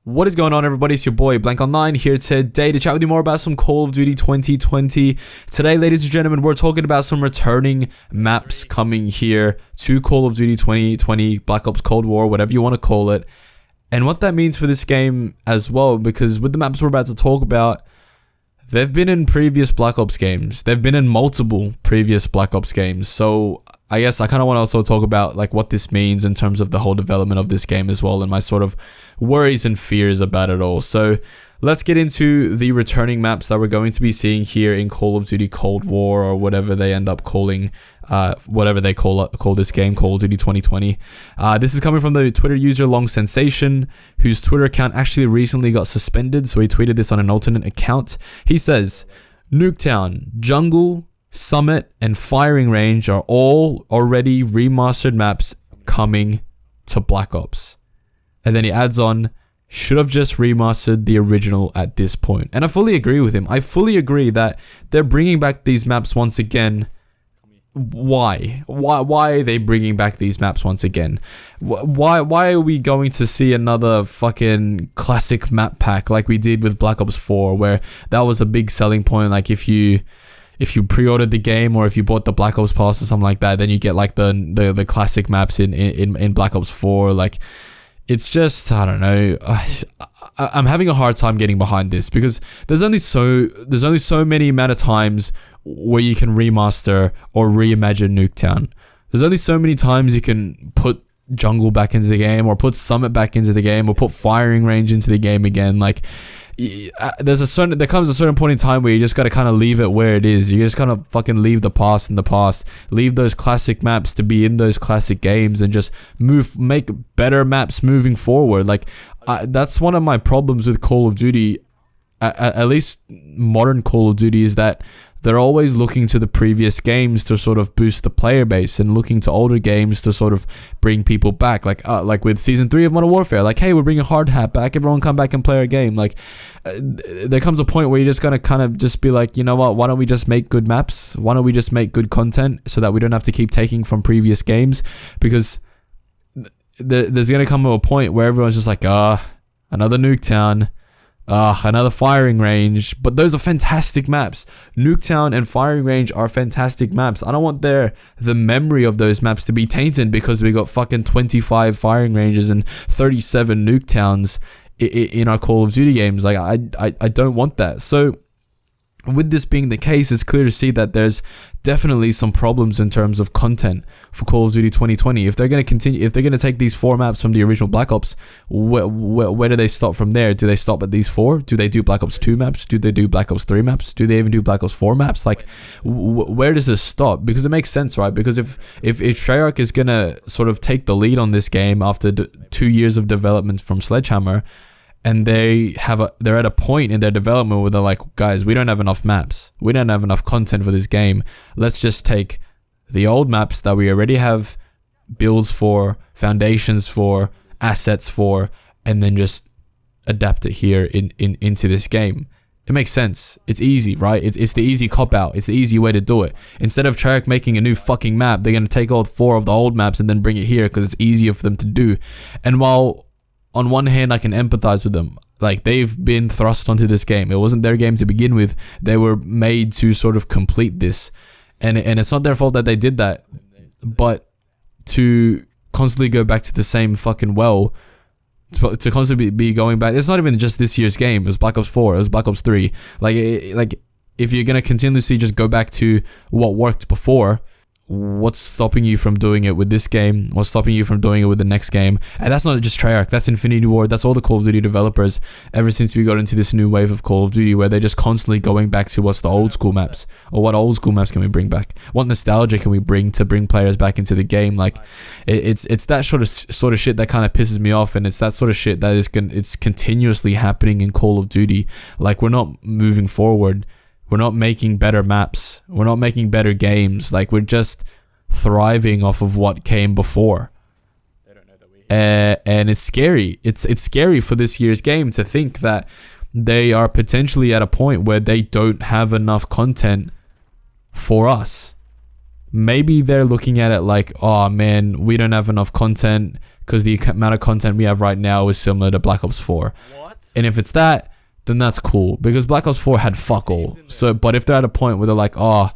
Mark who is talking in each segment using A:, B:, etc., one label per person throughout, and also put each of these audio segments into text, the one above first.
A: What is going on, everybody? It's your boy Blank Online here today to chat with you more about some Call of Duty 2020. Today, ladies and gentlemen, we're talking about some returning maps coming here to Call of Duty 2020, Black Ops Cold War, whatever you want to call it, and what that means for this game as well, because with the maps we're about to talk about, they've been in previous Black Ops games. They've been in multiple previous Black Ops games, so I guess I kind of want to also talk about like what this means in terms of the whole development of this game as well, and my sort of worries and fears about it all. So let's get into the returning maps that we're going to be seeing here in Call of Duty Cold War, or whatever they end up calling, whatever they call this game, Call of Duty 2020. This is coming from the Twitter user Long Sensation, whose Twitter account actually recently got suspended, so he tweeted this on an alternate account. He says, Nuketown, Jungle, Summit, and Firing Range are all already remastered maps coming to Black Ops. And then he adds on, should have just remastered the original at this point. And I fully agree with him. I fully agree that they're bringing back these maps once again. Why? Why are they bringing back these maps once again? Why are we going to see another fucking classic map pack like we did with Black Ops 4, where that was a big selling point? Like if you pre-ordered the game, or if you bought the Black Ops Pass or something like that, then you get like the classic maps in Black Ops 4. Like, it's just, I don't know. I'm having a hard time getting behind this, because there's only so many amount of times where you can remaster or reimagine Nuketown. There's only so many times you can put Jungle back into the game, or put Summit back into the game, or put Firing Range into the game again. Like, there comes a certain point in time where you just gotta kind of leave it where it is. You just kind of fucking leave the past in the past. Leave those classic maps to be in those classic games, and just make better maps moving forward. Like, that's one of my problems with Call of Duty, at least modern Call of Duty, is that they're always looking to the previous games to sort of boost the player base, and looking to older games to sort of bring people back. Like with Season 3 of Modern Warfare, like, hey, we're bringing Hard Hat back, everyone come back and play our game. Like, there comes a point where you're just gonna kind of just be like, you know what, why don't we just make good maps? Why don't we just make good content so that we don't have to keep taking from previous games? Because there's gonna come to a point where everyone's just like, another Nuketown, another Firing Range. But those are fantastic maps. Nuketown and Firing Range are fantastic maps. I don't want the memory of those maps to be tainted because we got fucking 25 Firing Ranges and 37 Nuketowns in our Call of Duty games. Like, I don't want that. So with this being the case, it's clear to see that there's definitely some problems in terms of content for Call of Duty 2020. If they're going to take these 4 maps from the original Black Ops, where do they stop from there? Do they stop at these 4? Do they do Black Ops 2 maps? Do they do Black Ops 3 maps? Do they even do Black Ops 4 maps? Like, where does this stop? Because it makes sense, right? Because if Treyarch is going to sort of take the lead on this game after 2 years of development from Sledgehammer, and they're at a point in their development where they're like, guys, we don't have enough maps. We don't have enough content for this game. Let's just take the old maps that we already have builds for, foundations for, assets for, and then just adapt it here into this game. It makes sense. It's easy, right? It's the easy cop-out. It's the easy way to do it. Instead of Treyarch making a new fucking map, they're going to take all 4 of the old maps and then bring it here because it's easier for them to do. And while on one hand, I can empathize with them. Like, they've been thrust onto this game. It wasn't their game to begin with. They were made to sort of complete this. And it's not their fault that they did that. But to constantly go back to the same fucking well, to constantly be going back. It's not even just this year's game. It was Black Ops 4. It was Black Ops 3. Like if you're going to continuously just go back to what worked before, what's stopping you from doing it with this game? What's stopping you from doing it with the next game? And that's not just Treyarch, that's Infinity Ward, that's all the Call of Duty developers ever since we got into this new wave of Call of Duty, where they're just constantly going back to what's the old school maps, or what old school maps can we bring back? What nostalgia can we bring to bring players back into the game? Like, it's that sort of shit that kind of pisses me off, and it's that sort of shit that it's continuously happening in Call of Duty. Like, we're not moving forward. We're not making better maps. We're not making better games. Like, we're just thriving off of what came before. And it's scary. It's scary for this year's game to think that they are potentially at a point where they don't have enough content for us. Maybe they're looking at it like, oh man, we don't have enough content because the amount of content we have right now is similar to Black Ops 4. And if it's that, then that's cool, because Black Ops 4 had fuck all. So, but if they're at a point where they're like, oh,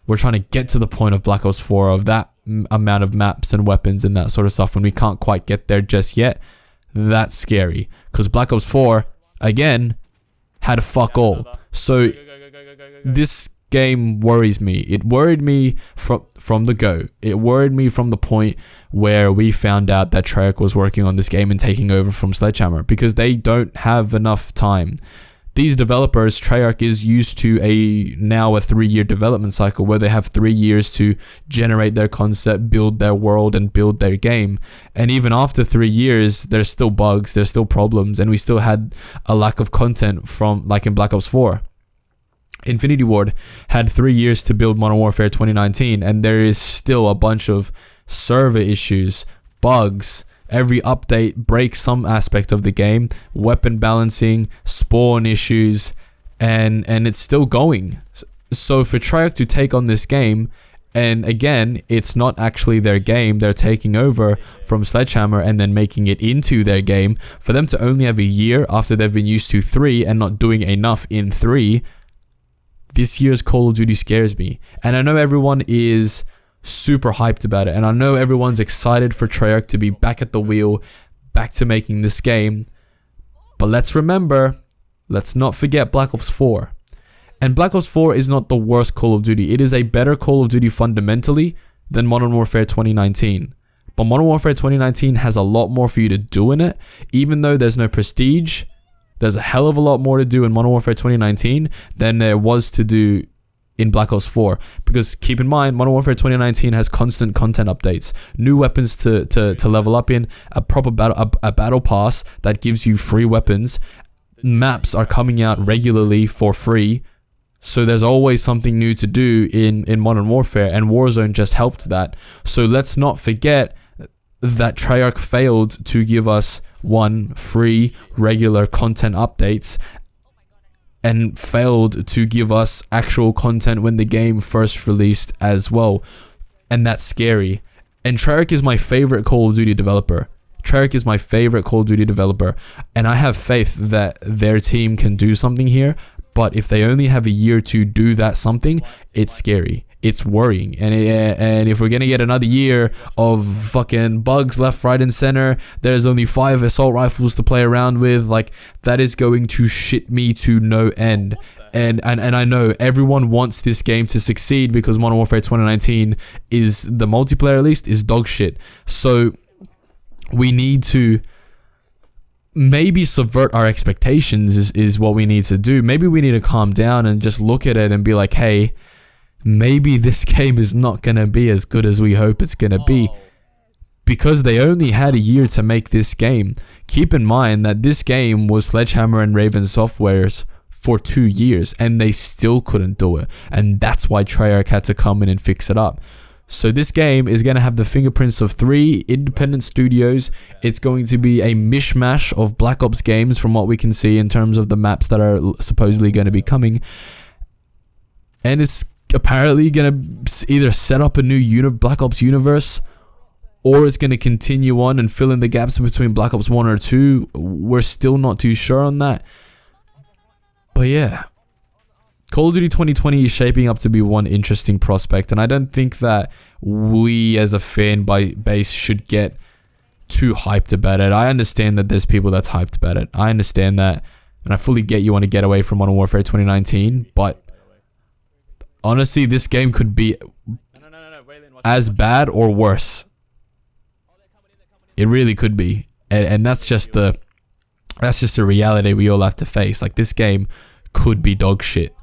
A: we're trying to get to the point of Black Ops 4 of that amount of maps and weapons and that sort of stuff when we can't quite get there just yet, that's scary. Because Black Ops 4, again, had fuck all. So this game worries me. It worried me from the go. It worried me from the point where we found out that Treyarch was working on this game and taking over from Sledgehammer, because they don't have enough time. These developers, Treyarch is used to now a 3-year development cycle where they have 3 years to generate their concept, build their world, and build their game. And even after 3 years, there's still bugs, there's still problems, and we still had a lack of content from, like in Black Ops 4. Infinity Ward had 3 years to build Modern Warfare 2019, and there is still a bunch of server issues, bugs. Every update breaks some aspect of the game, weapon balancing, spawn issues, and it's still going. So for Treyarch to take on this game, and again, it's not actually their game, they're taking over from Sledgehammer and then making it into their game, for them to only have a year after they've been used to 3 and not doing enough in 3, this year's Call of Duty scares me. And I know everyone is super hyped about it, and I know everyone's excited for Treyarch to be back at the wheel, back to making this game. But let's remember, let's not forget Black Ops 4. And Black Ops 4 is not the worst Call of Duty. It is a better Call of Duty fundamentally than Modern Warfare 2019. But Modern Warfare 2019 has a lot more for you to do in it. Even though there's no prestige, there's a hell of a lot more to do in Modern Warfare 2019 than there was to do in Black Ops 4, because keep in mind, Modern Warfare 2019 has constant content updates, new weapons to level up in, a proper battle pass that gives you free weapons, maps are coming out regularly for free, so there's always something new to do in Modern Warfare, and Warzone just helped that. So let's not forget that Treyarch failed to give us free regular content updates, and failed to give us actual content when the game first released as well. And that's scary. And Treyarch is my favorite Call of Duty developer. Treyarch is my favorite Call of Duty developer. And I have faith that their team can do something here. But if they only have a year to do that something, it's scary. It's worrying. And if we're gonna get another year of fucking bugs left, right, and center, there's only 5 assault rifles to play around with, like, that is going to shit me to no end. And I know everyone wants this game to succeed, because Modern Warfare 2019 is, the multiplayer at least, is dog shit. So we need to maybe subvert our expectations is what we need to do. Maybe we need to calm down and just look at it and be like, hey, maybe this game is not going to be as good as we hope it's going to be, because they only had a year to make this game. Keep in mind that this game was Sledgehammer and Raven Software's for 2 years, and they still couldn't do it, and that's why Treyarch had to come in and fix it up. So this game is going to have the fingerprints of 3 independent studios. It's going to be a mishmash of Black Ops games from what we can see in terms of the maps that are supposedly going to be coming, and it's apparently gonna either set up a new Black Ops universe, or it's gonna continue on and fill in the gaps between Black Ops 1 or 2. We're still not too sure on that. But yeah, Call of Duty 2020 is shaping up to be one interesting prospect, and I don't think that we as a fan base should get too hyped about it. I understand that there's people that's hyped about it. I understand that, and I fully get you want to get away from Modern Warfare 2019, but honestly, this game could be as bad or worse. It really could be, and that's just the reality we all have to face. Like, this game could be dog shit,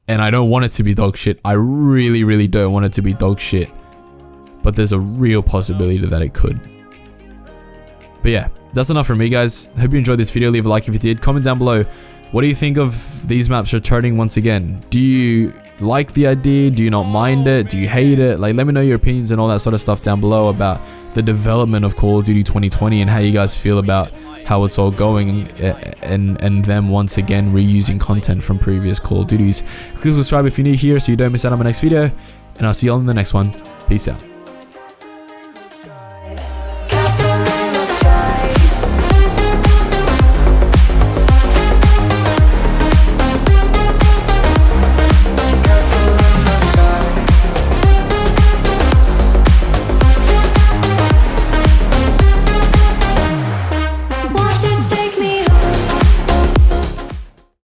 A: and I don't want it to be dog shit. I really, really don't want it to be dog shit, but there's a real possibility that it could. But yeah, that's enough from me, guys. Hope you enjoyed this video. Leave a like if you did. Comment down below, what do you think of these maps returning once again? Do you like the idea? Do you not mind it? Do you hate it? Like, let me know your opinions and all that sort of stuff down below about the development of Call of Duty 2020 and how you guys feel about how it's all going, and them once again reusing content from previous Call of Duties. Click subscribe if you're new here so you don't miss out on my next video, and I'll see you all in the next one. Peace out.